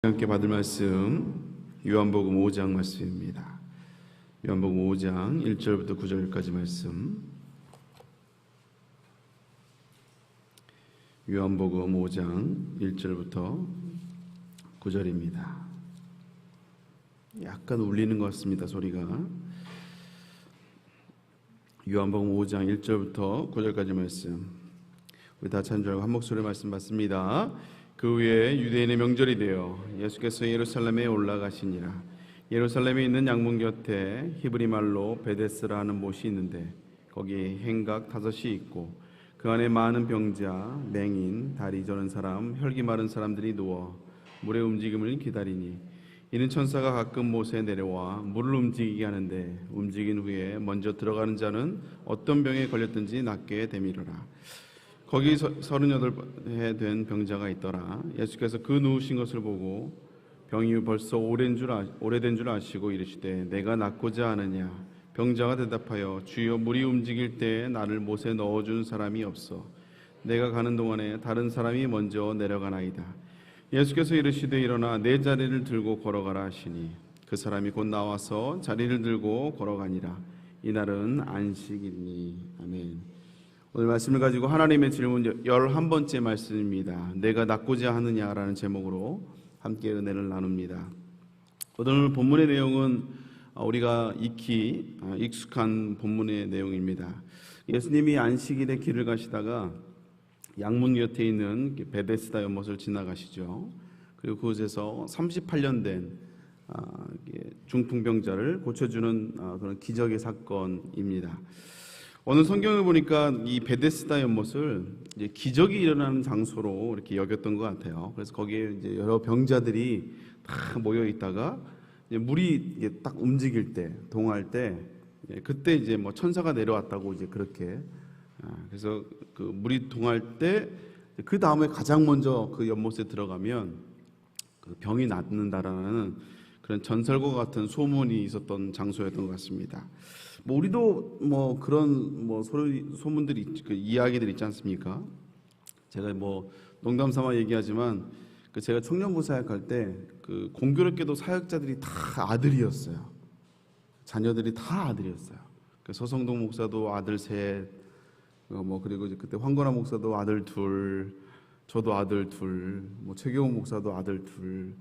함께 받을 말씀 요한복음 5장 말씀입니다. 요한복음 5장 1절부터 9절까지 말씀. 요한복음 5장 1절부터 9절입니다. 약간 울리는 것 같습니다, 소리가. 요한복음 5장 1절부터 9절까지 말씀. 우리 다 찬주하고 한 목소리로 말씀 받습니다. 그 후에 유대인의 명절이 되어 예수께서 예루살렘에 올라가시니라. 예루살렘에 있는 양문 곁에 히브리 말로 베데스라 하는 못이 있는데 거기 행각 5이 있고 그 안에 많은 병자, 맹인, 다리 저는 사람, 혈기 마른 사람들이 누워 물의 움직임을 기다리니 이는 천사가 가끔 못에 내려와 물을 움직이게 하는데 움직인 후에 먼저 들어가는 자는 어떤 병에 걸렸든지 낫게 되미르라. 거기 38해 된 병자가 있더라. 예수께서 그 누우신 것을 보고 병이 벌써 오래된 줄 아시고 이르시되 내가 낫고자 하느냐. 병자가 대답하여 주여 물이 움직일 때에 나를 못에 넣어준 사람이 없어. 내가 가는 동안에 다른 사람이 먼저 내려가나이다. 예수께서 이르시되 일어나 내 자리를 들고 걸어가라 하시니 그 사람이 곧 나와서 자리를 들고 걸어가니라. 이날은 안식이니. 아멘. 오늘 말씀을 가지고 하나님의 질문 11번째 말씀입니다. 내가 낫고자 하느냐라는 제목으로 함께 은혜를 나눕니다. 오늘 본문의 내용은 우리가 익히 익숙한 본문의 내용입니다. 예수님이 안식일에 길을 가시다가 양문 곁에 있는 베데스다 연못을 지나가시죠. 그리고 그곳에서 38년 된 중풍병자를 고쳐주는 그런 기적의 사건입니다. 오늘 성경을 보니까 이 베데스다 연못을 이제 기적이 일어나는 장소로 이렇게 여겼던 것 같아요. 그래서 거기에 이제 여러 병자들이 다 모여 있다가 이제 물이 이제 딱 움직일 때, 동할 때, 그때 이제 뭐 천사가 내려왔다고 이제 그렇게. 그래서 그 물이 동할 때 그 다음에 가장 먼저 그 연못에 들어가면 그 병이 낫는다라는 그런 전설과 같은 소문이 있었던 장소였던 것 같습니다. 뭐 우리도 뭐 그런 뭐 소문들이 그 이야기들이 있지 않습니까? 제가 뭐 농담 삼아 얘기하지만 그 제가 청년부 사역할 때 그 공교롭게도 사역자들이 다 아들이었어요. 자녀들이 다 아들이었어요. 그 서성동 목사도 아들 셋, 뭐 그리고 이제 그때 황건화 목사도 아들 둘, 저도 아들 둘, 뭐 최경호 목사도 아들 둘.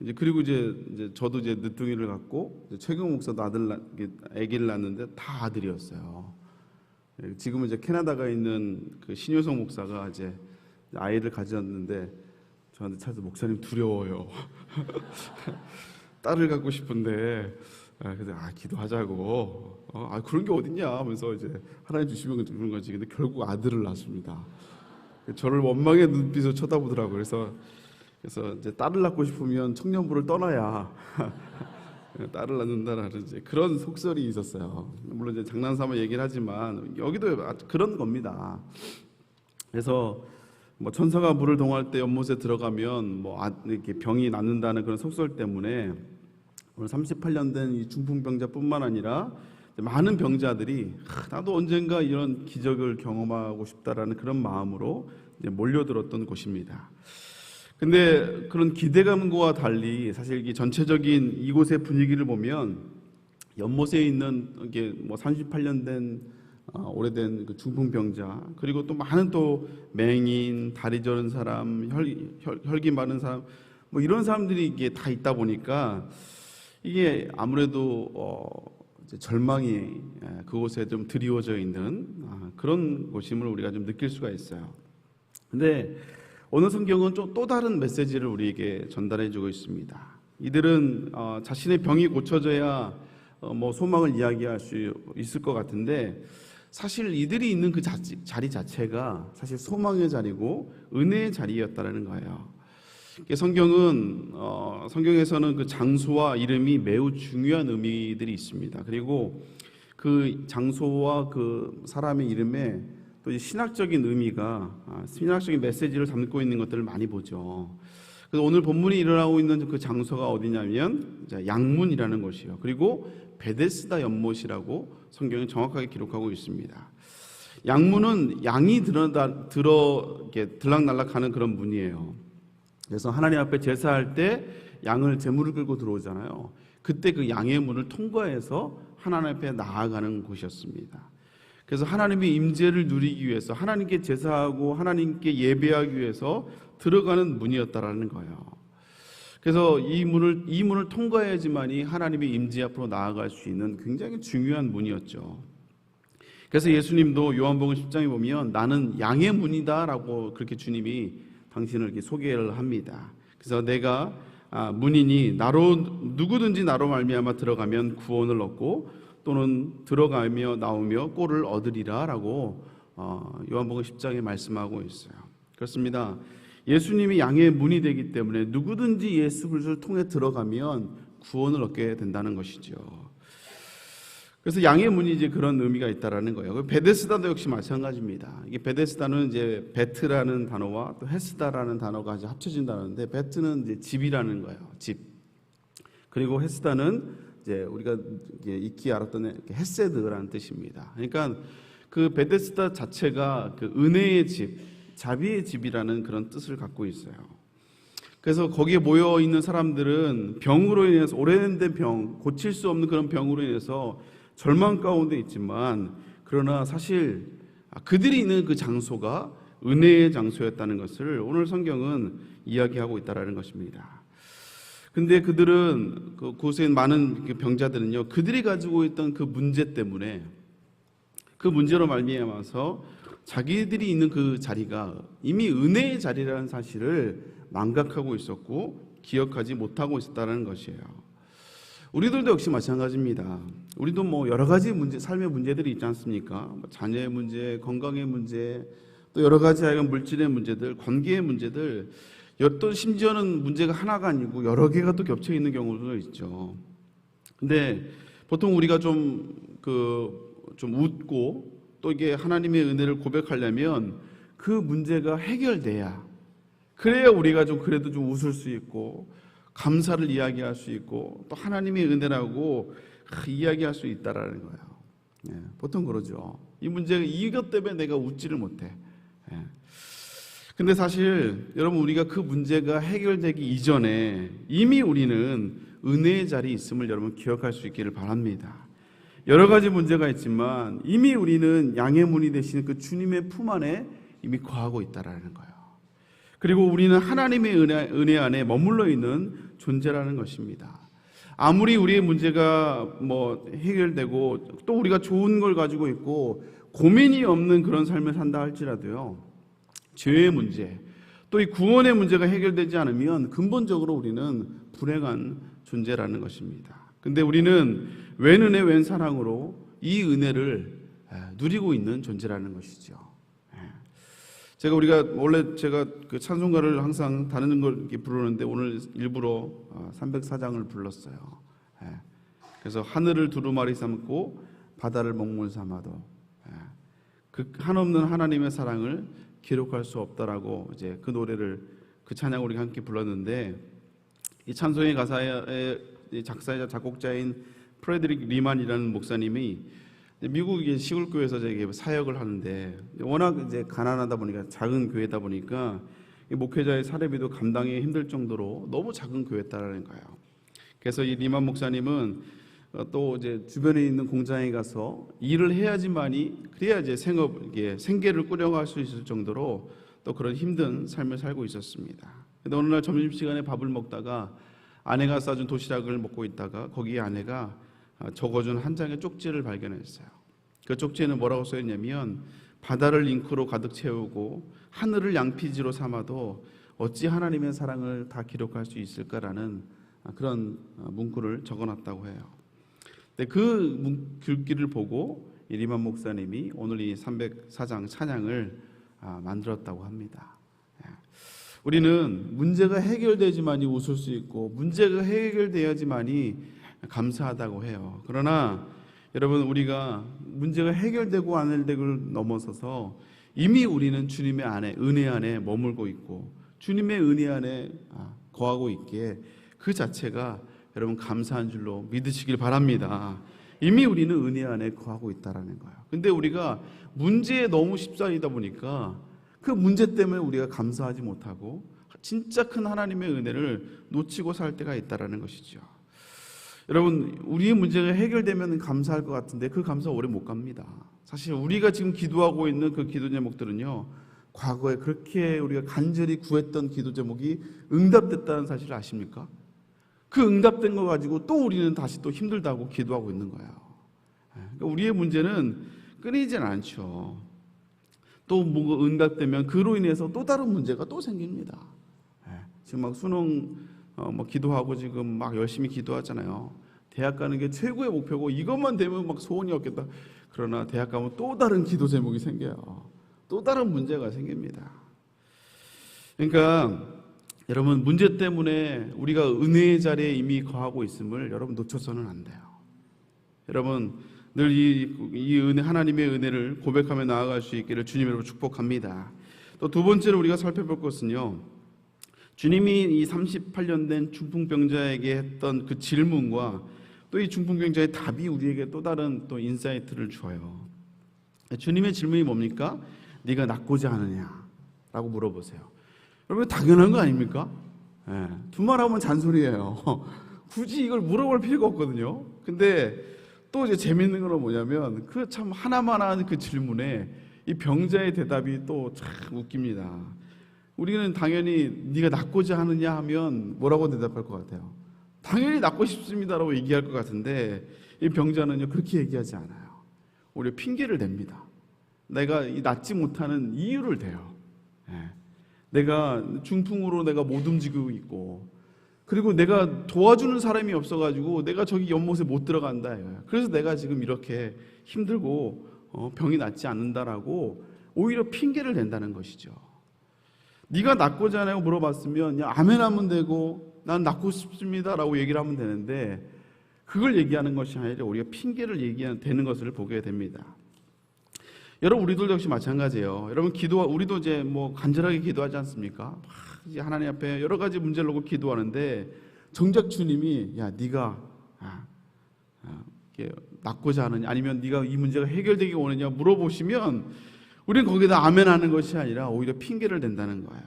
이제 그리고 이제 저도 이제 늦둥이를 갖고 최경 목사도 아기를 낳는데 다 아들이었어요. 지금은 이제 캐나다가 있는 그 신효성 목사가 이제 아이를 가졌는데 저한테 찾아서 목사님 두려워요. 딸을 갖고 싶은데 그래서 기도하자고. 그런 게 어딨냐 하면서 이제 하나님 주시면 그런 거지. 근데 결국 아들을 낳습니다. 저를 원망의 눈빛으로 쳐다보더라고요. 그래서 이제 딸을 낳고 싶으면 청년부를 떠나야 딸을 낳는다라는 이제 그런 속설이 있었어요. 물론 이제 장난삼아 얘기를 하지만 여기도 그런 겁니다. 그래서 뭐 천사가 물을 동할 때 연못에 들어가면 뭐 이렇게 병이 낫는다는 그런 속설 때문에 오늘 38년 된 이 중풍병자뿐만 아니라 많은 병자들이 나도 언젠가 이런 기적을 경험하고 싶다라는 그런 마음으로 이제 몰려들었던 곳입니다. 근데 그런 기대감과 달리 사실 이 전체적인 이곳의 분위기를 보면 연못에 있는 이게 뭐 38년 된 오래된 그 중풍병자, 그리고 또 많은 또 맹인, 다리 저는 사람, 혈기 마른 사람, 뭐 이런 사람들이 이게 다 있다 보니까 이게 아무래도 절망이 그곳에 좀 드리워져 있는 그런 곳임을 우리가 좀 느낄 수가 있어요. 근데 오늘 성경은 좀 또 다른 메시지를 우리에게 전달해주고 있습니다. 이들은 자신의 병이 고쳐져야 뭐 소망을 이야기할 수 있을 것 같은데 사실 이들이 있는 그 자리 자체가 사실 소망의 자리고 은혜의 자리였다라는 거예요. 성경에서는 그 장소와 이름이 매우 중요한 의미들이 있습니다. 그리고 그 장소와 그 사람의 이름에 또 신학적인 의미가 신학적인 메시지를 담고 있는 것들을 많이 보죠. 그래서 오늘 본문이 일어나고 있는 그 장소가 어디냐면 양문이라는 곳이요. 그리고 베데스다 연못이라고 성경이 정확하게 기록하고 있습니다. 양문은 양이 들락날락하는 그런 문이에요. 그래서 하나님 앞에 제사할 때 양을 제물을 끌고 들어오잖아요. 그때 그 양의 문을 통과해서 하나님 앞에 나아가는 곳이었습니다. 그래서 하나님의 임재를 누리기 위해서 하나님께 제사하고 하나님께 예배하기 위해서 들어가는 문이었다라는 거예요. 그래서 이 문을 통과해야지만이 하나님의 임재 앞으로 나아갈 수 있는 굉장히 중요한 문이었죠. 그래서 예수님도 요한복음 10장에 보면 나는 양의 문이다라고 그렇게 주님이 당신을 이렇게 소개를 합니다. 그래서 내가 문이니 누구든지 나로 말미암아 들어가면 구원을 얻고 또는 들어가며 나오며 꼴을 얻으리라라고 요한복음 10장에 말씀하고 있어요. 그렇습니다. 예수님이 양의 문이 되기 때문에 누구든지 예수 그리스도를 통해 들어가면 구원을 얻게 된다는 것이죠. 그래서 양의 문이 이제 그런 의미가 있다라는 거예요. 베데스다도 역시 마찬가지입니다. 이게 베데스다는 이제 베트라는 단어와 또 헤스다라는 단어가 이제 합쳐진 단어인데, 베트는 이제 집이라는 거예요. 집. 그리고 헤스다는 이제 우리가 익히 알았던 헤세드라는 뜻입니다. 그러니까 그 베데스다 자체가 그 은혜의 집, 자비의 집이라는 그런 뜻을 갖고 있어요. 그래서 거기에 모여 있는 사람들은 병으로 인해서, 오래된 병, 고칠 수 없는 그런 병으로 인해서 절망 가운데 있지만, 그러나 사실 그들이 있는 그 장소가 은혜의 장소였다는 것을 오늘 성경은 이야기하고 있다는 것입니다. 근데 그들은, 그곳에 많은 병자들은요, 그들이 가지고 있던 그 문제 때문에, 그 문제로 말미암아서 자기들이 있는 그 자리가 이미 은혜의 자리라는 사실을 망각하고 있었고 기억하지 못하고 있었다는 것이에요. 우리들도 역시 마찬가지입니다. 우리도 뭐 여러 가지 문제, 삶의 문제들이 있지 않습니까? 자녀의 문제, 건강의 문제, 또 여러 가지 물질의 문제들, 관계의 문제들, 또 심지어는 문제가 하나가 아니고 여러 개가 또 겹쳐 있는 경우도 있죠. 근데 보통 우리가 좀 웃고 또 이게 하나님의 은혜를 고백하려면 그 문제가 해결돼야, 그래야 우리가 그래도 좀 웃을 수 있고 감사를 이야기할 수 있고 또 하나님의 은혜라고 이야기할 수 있다라는 거예요. 보통 그러죠. 이 문제가 이것 때문에 내가 웃지를 못해. 근데 사실 여러분, 우리가 그 문제가 해결되기 이전에 이미 우리는 은혜의 자리에 있음을 여러분 기억할 수 있기를 바랍니다. 여러 가지 문제가 있지만 이미 우리는 양의 문이 되시는 그 주님의 품 안에 이미 거하고 있다라는 거예요. 그리고 우리는 하나님의 은혜 안에 머물러 있는 존재라는 것입니다. 아무리 우리의 문제가 해결되고 또 우리가 좋은 걸 가지고 있고 고민이 없는 그런 삶을 산다 할지라도요, 죄의 문제, 또 이 구원의 문제가 해결되지 않으면 근본적으로 우리는 불행한 존재라는 것입니다. 근데 우리는 웬 은혜 웬 사랑으로 이 은혜를 누리고 있는 존재라는 것이죠. 우리가 원래 제가 그 찬송가를 항상 다른 걸 이렇게 부르는데 오늘 일부러 304장을 불렀어요. 그래서 하늘을 두루마리 삼고 바다를 먹물 삼아도 그 한없는 하나님의 사랑을 기록할 수 없다라고 이제 그 노래를, 그 찬양을 우리가 함께 불렀는데, 이 찬송의 가사의 작사이자 작곡자인 프레드릭 리만이라는 목사님이 미국의 시골 교회에서 사역을 하는데, 워낙 이제 가난하다 보니까, 작은 교회다 보니까 목회자의 사례비도 감당이 힘들 정도로 너무 작은 교회였다라는 거예요. 그래서 이 리만 목사님은 또 이제 주변에 있는 공장에 가서 일을 해야지만이, 그래야 이제 생계를 꾸려갈 수 있을 정도로 또 그런 힘든 삶을 살고 있었습니다. 근데 어느 날 점심시간에 밥을 먹다가 아내가 싸준 도시락을 먹고 있다가 거기에 아내가 적어준 한 장의 쪽지를 발견했어요. 그 쪽지에는 뭐라고 써있냐면, 바다를 잉크로 가득 채우고 하늘을 양피지로 삼아도 어찌 하나님의 사랑을 다 기록할 수 있을까라는 그런 문구를 적어놨다고 해요. 근데 그 글귀를 보고 리만 목사님이 오늘 이 304장 찬양을 만들었다고 합니다. 우리는 문제가 해결되지만이 웃을 수 있고 문제가 해결돼야지만이 감사하다고 해요. 그러나 여러분, 우리가 문제가 해결되고 안 해결되고를 넘어서서 이미 우리는 주님의 안에, 은혜 안에 머물고 있고 주님의 은혜 안에 거하고 있기에 그 자체가 여러분 감사한 줄로 믿으시길 바랍니다. 이미 우리는 은혜 안에 거하고 있다라는 거예요. 근데 우리가 문제에 너무 휩싸이다 보니까 그 문제 때문에 우리가 감사하지 못하고 진짜 큰 하나님의 은혜를 놓치고 살 때가 있다라는 것이죠. 여러분, 우리의 문제가 해결되면 감사할 것 같은데 그 감사 오래 못 갑니다. 사실 우리가 지금 기도하고 있는 그 기도 제목들은요, 과거에 그렇게 우리가 간절히 구했던 기도 제목이 응답됐다는 사실을 아십니까? 그 응답된 거 가지고 또 우리는 다시 또 힘들다고 기도하고 있는 거예요. 그러니까 우리의 문제는 끊이진 않죠. 또 뭐가 응답되면 그로 인해서 또 다른 문제가 또 생깁니다. 지금 막 수능 뭐 기도하고 지금 막 열심히 기도하잖아요. 대학 가는 게 최고의 목표고 이것만 되면 막 소원이 없겠다. 그러나 대학 가면 또 다른 기도 제목이 생겨요. 또 다른 문제가 생깁니다. 그러니까 여러분, 문제 때문에 우리가 은혜의 자리에 이미 거하고 있음을 여러분 놓쳐서는 안 돼요. 여러분, 늘 이 은혜, 하나님의 은혜를 고백하며 나아갈 수 있기를 주님으로 축복합니다. 또 두 번째로 우리가 살펴볼 것은요, 주님이 이 38년 된 중풍병자에게 했던 그 질문과 또 이 중풍병자의 답이 우리에게 또 다른 또 인사이트를 줘요. 주님의 질문이 뭡니까? 네가 낫고자 하느냐? 라고 물어보세요. 여러분, 당연한 거 아닙니까? 두말하면 잔소리예요. 굳이 이걸 물어볼 필요가 없거든요. 근데 또 이제 재밌는 건 뭐냐면 그 참 하나만한 그 질문에 이 병자의 대답이 또 참 웃깁니다. 우리는 당연히 네가 낫고자 하느냐 하면 뭐라고 대답할 것 같아요? 당연히 낫고 싶습니다라고 얘기할 것 같은데 이 병자는요, 그렇게 얘기하지 않아요. 오히려 핑계를 댑니다. 내가 낫지 못하는 이유를 대요. 내가 중풍으로 내가 못 움직이고 있고, 그리고 내가 도와주는 사람이 없어가지고 내가 저기 연못에 못 들어간다. 그래서 내가 지금 이렇게 힘들고 병이 낫지 않는다라고 오히려 핑계를 댄다는 것이죠. 네가 낫고자 하냐고 물어봤으면 야, 아멘 하면 되고 난 낫고 싶습니다라고 얘기를 하면 되는데 그걸 얘기하는 것이 아니라 우리가 핑계를 얘기하는 것을 보게 됩니다. 여러분, 우리들도 역시 마찬가지예요. 여러분, 우리도 이제 뭐 간절하게 기도하지 않습니까? 이제 하나님 앞에 여러 가지 문제를 놓고 기도하는데 정작 주님이 야, 네가 낫고자 하느냐, 아니면 네가 이 문제가 해결되기 원하느냐 물어보시면 우리는 거기다 아멘하는 것이 아니라 오히려 핑계를 댄다는 거예요.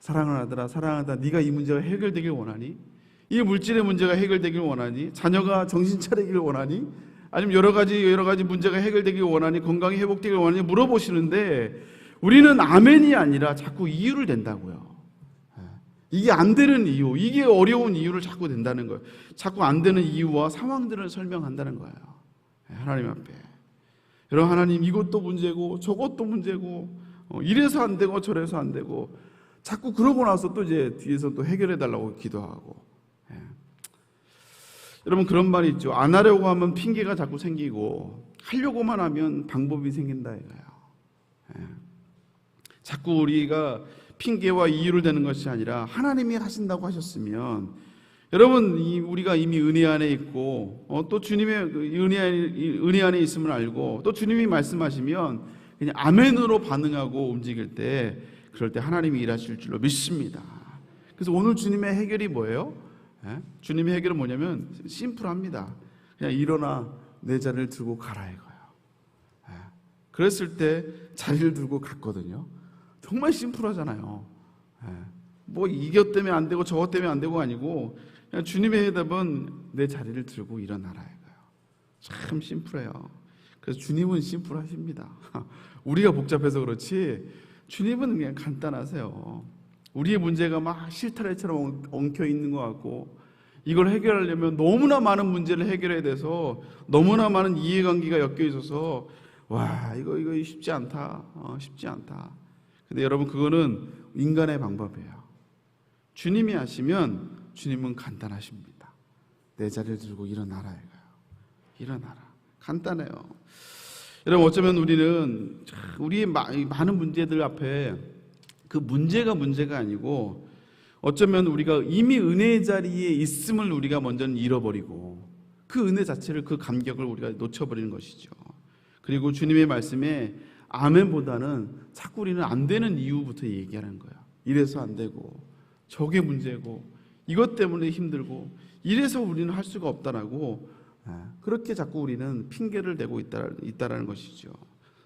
사랑하는 아들아, 사랑하다, 네가 이 문제가 해결되길 원하니? 이 물질의 문제가 해결되길 원하니? 자녀가 정신 차리길 원하니? 아니면 여러 가지 문제가 해결되길 원하니? 건강이 회복되길 원하니? 물어보시는데 우리는 아멘이 아니라 자꾸 이유를 댄다고요. 이게 안 되는 이유, 이게 어려운 이유를 자꾸 댄다는 거예요. 자꾸 안 되는 이유와 상황들을 설명한다는 거예요. 하나님 앞에. 여러분, 하나님 이것도 문제고 저것도 문제고 이래서 안 되고 저래서 안 되고 자꾸 그러고 나서 또 이제 뒤에서 또 해결해 달라고 기도하고. 여러분, 그런 말이 있죠. 안 하려고 하면 핑계가 자꾸 생기고 하려고만 하면 방법이 생긴다 이거예요. 자꾸 우리가 핑계와 이유를 대는 것이 아니라 하나님이 하신다고 하셨으면, 여러분, 우리가 이미 은혜 안에 있고 또 주님의 은혜 안에 있음을 알고 또 주님이 말씀하시면 그냥 아멘으로 반응하고 움직일 때, 그럴 때 하나님이 일하실 줄로 믿습니다. 그래서 오늘 주님의 해결이 뭐예요? 주님의 해결은 뭐냐면 심플합니다. 그냥 일어나 내 자리를 들고 가라 이거예요. 그랬을 때 자리를 들고 갔거든요. 정말 심플하잖아요. 뭐 이것 때문에 안 되고 저것 때문에 안 되고 아니고 그냥 주님의 해답은 내 자리를 들고 일어나라 이거예요. 참 심플해요. 그래서 주님은 심플하십니다. 우리가 복잡해서 그렇지 주님은 그냥 간단하세요. 우리의 문제가 막 실타래처럼 엉켜 있는 것 같고, 이걸 해결하려면 너무나 많은 문제를 해결해야 돼서 너무나 많은 이해관계가 엮여 있어서 와, 이거 쉽지 않다. 쉽지 않다. 근데 여러분, 그거는 인간의 방법이에요. 주님이 하시면 주님은 간단하십니다. 내 자리를 들고 일어나라 이거예요. 일어나라. 간단해요. 여러분, 어쩌면 우리는 우리의 많은 문제들 앞에 그 문제가 아니고 어쩌면 우리가 이미 은혜의 자리에 있음을 우리가 먼저는 잃어버리고 그 은혜 자체를, 그 감격을 우리가 놓쳐버리는 것이죠. 그리고 주님의 말씀에 아멘보다는 자꾸 우리는 안 되는 이유부터 얘기하는 거야. 이래서 안 되고 저게 문제고 이것 때문에 힘들고 이래서 우리는 할 수가 없다라고, 그렇게 자꾸 우리는 핑계를 대고 있다라는 것이죠.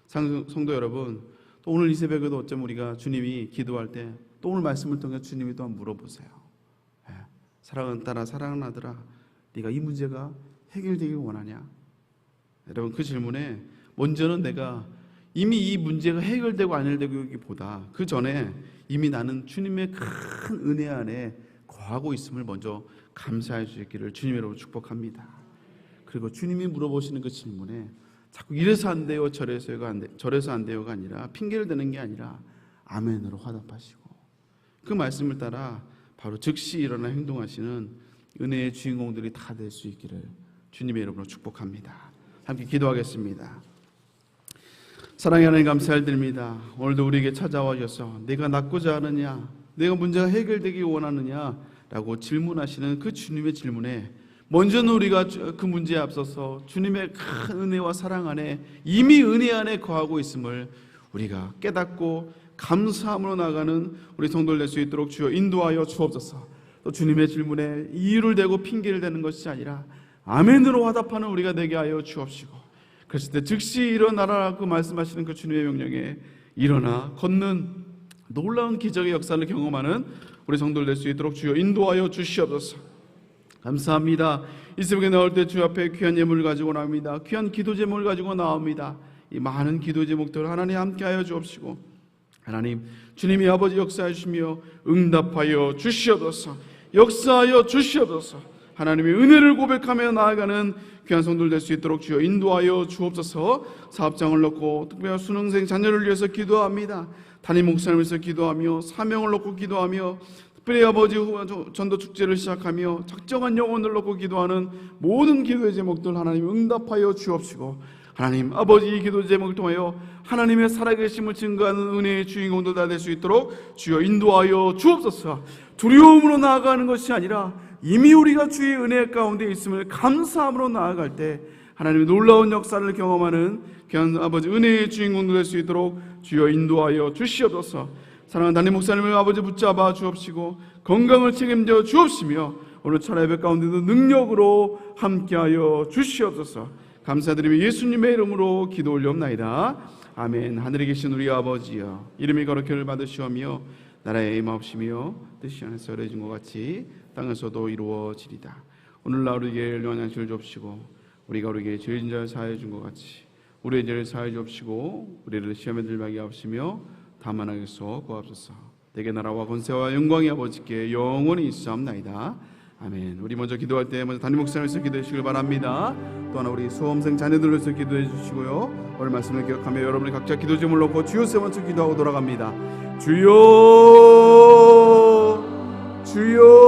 성도 여러분, 또 오늘 이 새벽에도 어쩌면 우리가 주님이 기도할 때 또 오늘 말씀을 통해 주님이 또 한번 물어보세요. 사랑하는 딸아, 사랑하는 아들아, 네가 이 문제가 해결되길 원하냐? 여러분, 그 질문에 먼저는 내가 이미 이 문제가 해결되고 안 해결되기보다 그 전에 이미 나는 주님의 큰 은혜 안에 거하고 있음을 먼저 감사할 수 있기를 주님으로 축복합니다. 그리고 주님이 물어보시는 그 질문에 자꾸 이래서 안 돼요, 저래서 안 돼요가 아니라, 핑계를 대는 게 아니라 아멘으로 화답하시고 그 말씀을 따라 바로 즉시 일어나 행동하시는 은혜의 주인공들이 다 될 수 있기를 주님의 이름으로 축복합니다. 함께 기도하겠습니다. 사랑의 하나님, 감사드립니다. 오늘도 우리에게 찾아와 주셔서 내가 낫고자 하느냐, 내가 문제가 해결되기 원하느냐 라고 질문하시는 그 주님의 질문에 먼저는 우리가 그 문제에 앞서서 주님의 큰 은혜와 사랑 안에 이미 은혜 안에 거하고 있음을 우리가 깨닫고 감사함으로 나가는 우리 성도들 될 수 있도록 주여 인도하여 주옵소서. 또 주님의 질문에 이유를 대고 핑계를 대는 것이 아니라 아멘으로 화답하는 우리가 되게 하여 주옵시고, 그랬을 때 즉시 일어나라고 말씀하시는 그 주님의 명령에 일어나 걷는 놀라운 기적의 역사를 경험하는 우리 성도들 될 수 있도록 주여 인도하여 주시옵소서. 감사합니다. 이 새벽에 나올 때 주 앞에 귀한 예물을 가지고 나옵니다. 귀한 기도 제목을 가지고 나옵니다. 이 많은 기도 제목들 하나님 함께하여 주옵시고, 하나님 주님이 아버지 역사해 주시며 응답하여 주시옵소서. 역사하여 주시옵소서. 하나님의 은혜를 고백하며 나아가는 귀한 성도들 될 수 있도록 주여 인도하여 주옵소서. 사업장을 놓고 특별한 수능생 자녀를 위해서 기도합니다. 담임 목사님을 위해서 기도하며 사명을 놓고 기도하며 특별히 아버지 전도 축제를 시작하며 작정한 영혼을 놓고 기도하는 모든 기도의 제목들 하나님 응답하여 주옵시고, 하나님 아버지 이 기도 제목을 통하여 하나님의 살아계심을 증거하는 은혜의 주인공들 다 될 수 있도록 주여 인도하여 주옵소서. 두려움으로 나아가는 것이 아니라 이미 우리가 주의 은혜 가운데 있음을 감사함으로 나아갈 때 하나님의 놀라운 역사를 경험하는 귀한 아버지 은혜의 주인공들 될 수 있도록 주여 인도하여 주시옵소서. 사랑하는 담임 목사님을 아버지 붙잡아 주옵시고 건강을 책임져 주옵시며 오늘 철야 예배 가운데도 능력으로 함께하여 주시옵소서. 감사드리며 예수님의 이름으로 기도 올려옵나이다. 아멘. 하늘에 계신 우리 아버지여, 이름이 거룩히 받으시오며 나라의 임하옵시며 뜻이 안에서 이루어진 것 같이 땅에서도 이루어지리다. 오늘날 우리에게 영양실을 줍시고 우리가 우리에게 죄진 자를 사하여 준 것 같이 우리의 죄를 사하여 줍시고 우리를 시험에 들게 하게 하옵시며 다만 하겠소 구하옵소서. 내게 나라와 권세와 영광이 아버지께 영원히 있사옵나이다. 아멘. 우리 먼저 기도할 때 먼저 담임 목사님께서 기도해 주시길 바랍니다. 또 하나 우리 수험생 자녀들을 위해서 기도해 주시고요. 오늘 말씀을 기억하며 여러분이 각자 기도 제목을 놓고 주여 세 번째 기도하고 돌아갑니다. 주여 주여